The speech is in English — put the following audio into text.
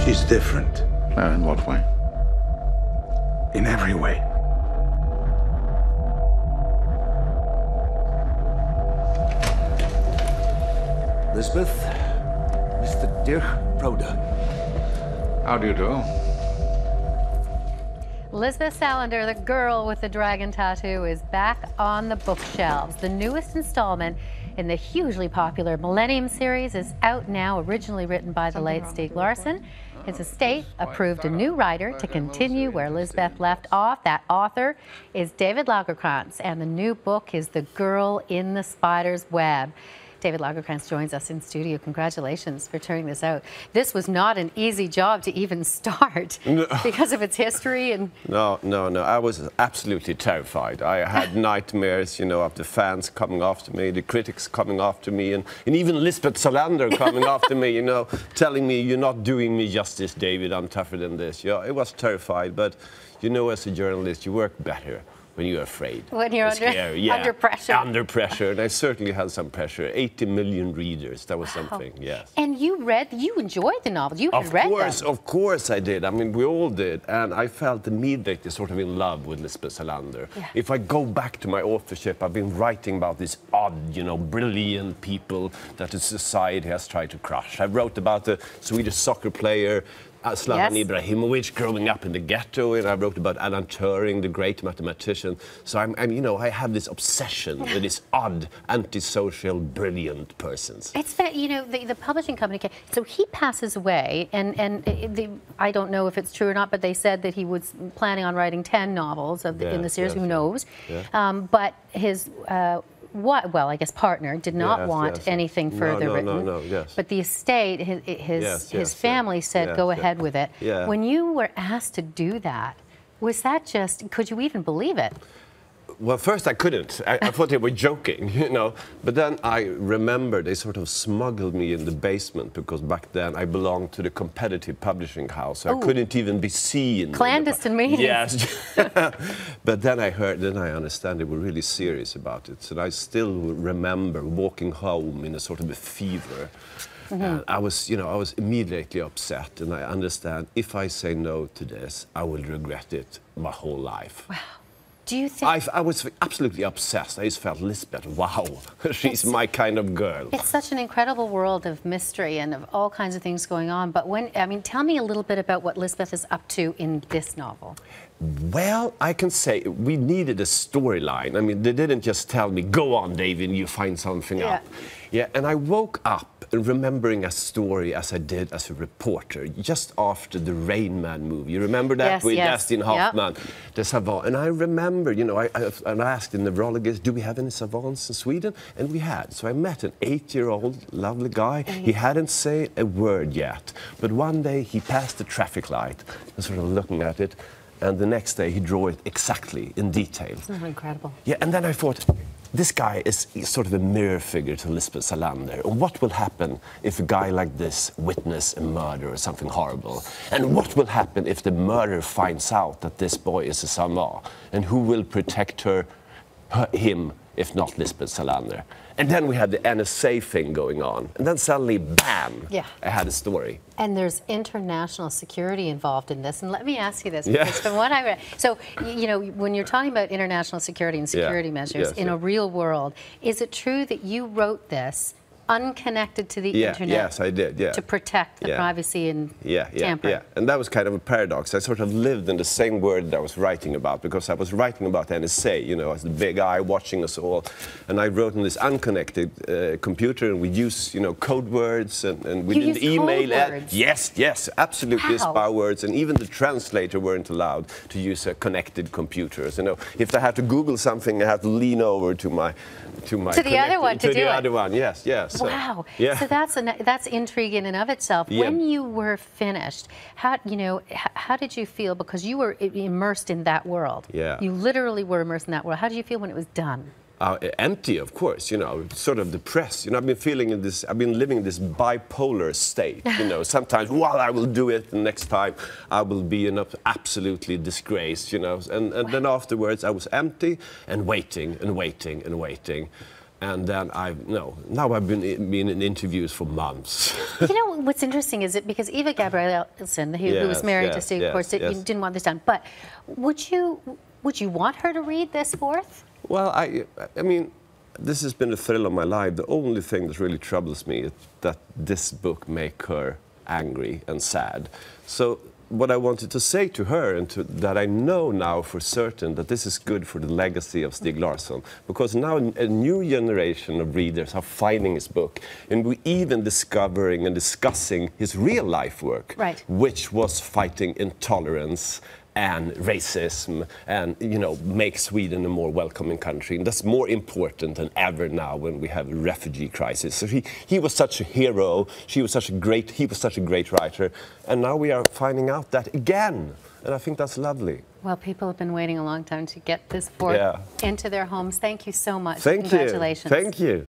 She's different. In what way? In every way. Lisbeth, Mr. Dirk Broder. How do you do? Lisbeth Salander, the girl with the dragon tattoo, is back on the bookshelves. The newest installment in the hugely popular Millennium series is out now, originally written by the late Stieg Larsson. His estate approved a new writer to continue where Lisbeth left off. That author is David Lagercrantz, and the new book is The Girl in the Spider's Web. David Lagercrantz joins us in studio. Congratulations for turning this out. This was not an easy job to even start because of its history. And No. I was absolutely terrified. I had nightmares, of the fans coming after me, the critics coming after me, and even Lisbeth Salander coming after me, telling me, you're not doing me justice, David, I'm tougher than this. It was terrified, but, as a journalist, you work better when you're afraid. When you're under pressure. Under pressure, and I certainly had some pressure. 80 million readers, that was something, yes. And you enjoyed the novel, you had read them. Of course I did. I mean, we all did, and I felt immediately sort of in love with Lisbeth Salander. Yeah. If I go back to my authorship, I've been writing about these odd, brilliant people that the society has tried to crush. I wrote about the Swedish soccer player, Zlatan Ibrahimovic growing up in the ghetto, and I wrote about Alan Turing, the great mathematician. So I have this obsession with these odd, antisocial, brilliant persons. It's that the publishing company. So he passes away, and I don't know if it's true or not, but they said that he was planning on writing 10 novels in the series. Who knows? Yeah. But his. I guess partner did not want anything further written. Yes. But the estate, his family said, go ahead with it. Yeah. When you were asked to do that, was that could you even believe it? Well, first I couldn't. I thought they were joking, But then I remember they sort of smuggled me in the basement because back then I belonged to the competitive publishing house. So I couldn't even be seen. Clandestine meetings. Yes. But then I understand they were really serious about it. So I still remember walking home in a sort of a fever. Mm-hmm. I was immediately upset, and I understand if I say no to this, I will regret it my whole life. Wow. Do you think... I was absolutely obsessed. I just felt, Lisbeth, wow, she's my kind of girl. It's such an incredible world of mystery and of all kinds of things going on. But tell me a little bit about what Lisbeth is up to in this novel. Well, I can say we needed a storyline. I mean, they didn't just tell me, go on, David, you find something out. Yeah, and I woke up remembering a story as I did as a reporter just after the Rain Man movie. You remember that with Dustin Hoffman, the savant? And I remember, I asked the neurologist, do we have any savants in Sweden? And we had. So I met an 8-year-old lovely guy. He hadn't said a word yet. But one day he passed the traffic light and sort of looking at it. And the next day he drew it exactly in detail. Isn't that incredible? Yeah, and then I thought, this guy is sort of a mirror figure to Lisbeth Salander. And what will happen if a guy like this witnesses a murder or something horrible? And what will happen if the murderer finds out that this boy is a savant? And who will protect him, if not Lisbeth Salander? And then we had the NSA thing going on. And then suddenly, bam, I had a story. And there's international security involved in this. And let me ask you this, because from what I read, so, when you're talking about international security and security measures in a real world, is it true that you wrote this unconnected to the internet? Yes, I did, to protect the privacy and tampering? Yeah, and that was kind of a paradox. I sort of lived in the same world that I was writing about, because I was writing about NSA, as the big eye watching us all. And I wrote on this unconnected computer, and we use, code words, and we didn't email. Yes, absolutely, spy words, and even the translator weren't allowed to use a connected computer. So, if I had to Google something, I had to lean over to the other one to do it. Other one, yes. Wow. Yeah. So that's intrigue in and of itself. Yeah. When you were finished, how did you feel? Because you were immersed in that world. Yeah. You literally were immersed in that world. How did you feel when it was done? Empty, of course, sort of depressed. I've been living in this bipolar state, sometimes, I will do it, and next time I will be absolutely disgraced, and then afterwards I was empty and waiting and waiting and waiting. And then now I've been in interviews for months. You know what's interesting is it because Eva Gabrielson, who was married to Stieg, of course, you didn't want this done. But would you want her to read this fourth? Well, I mean, this has been a thrill of my life. The only thing that really troubles me is that this book make her angry and sad. So what I wanted to say to her, and that I know now for certain that this is good for the legacy of Stieg Larsson, because now a new generation of readers are finding his book, and we're even discovering and discussing his real life work, right, which was fighting intolerance and racism, and make Sweden a more welcoming country. And that's more important than ever now when we have a refugee crisis. So he was such a hero. He was such a great writer, and now we are finding out that again. And I think that's lovely. Well, people have been waiting a long time to get this book into their homes. Thank you so much. Thank you. Congratulations. Thank you.